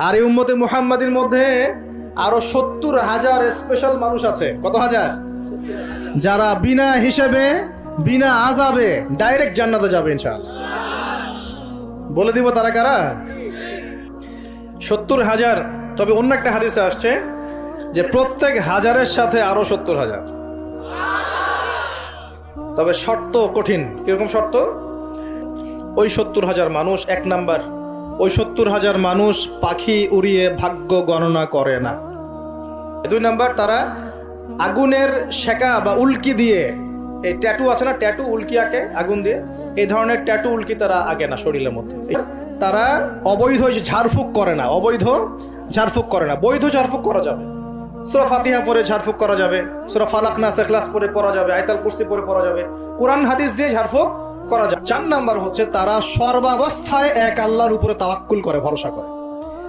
আর এই উম্মতে মুহাম্মাদির মধ্যে আরো 70,000 স্পেশাল মানুষ আছে। কত হাজার? যারা বিনা হিসেবে বিনা আযাবে ডাইরেক্ট জান্নাতে যাবে ইনশাআল্লাহ। বলে দিব তারা কারা? 70,000। তবে অন্য একটা হাদিসে আসছে যে প্রত্যেক হাজারের সাথে আরো 70,000। তবে শর্ত কঠিন। কিরকম শর্ত? ওই 70,000 মানুষ, এক নাম্বার, ওই 70,000 মানুষ পাখি উড়িয়ে ভাগ্য গণনা করে না। দুই নাম্বার, তারা আগুনের শেকা বা উল্কি দিয়ে, এই ট্যাটু আছে না, ট্যাটু উল্কি আঁকে আগুন দিয়ে, এই ধরনের ট্যাটু উল্কি তারা আঁকে না শরীরের মধ্যে। তারা অবৈধ ঝাড়ফুঁক করে না, অবৈধ ঝাড়ফুঁক করে না। বৈধ ঝাড়ফুঁক করা যাবে, সূরা ফাতিহা পড়ে ঝাড়ফুঁক করা যাবে, সূরা ফালাক নাস ইখলাস পড়ে পড়া যাবে, আয়াতুল কুরসি পড়ে পড়া যাবে, কোরআন হাদিস দিয়ে ঝাড়ফুঁক করা যাবে। 4 নাম্বার হচ্ছে তারা সর্বাবস্থায় এক আল্লাহর উপরে তাওয়াক্কুল করে, ভরসা করে।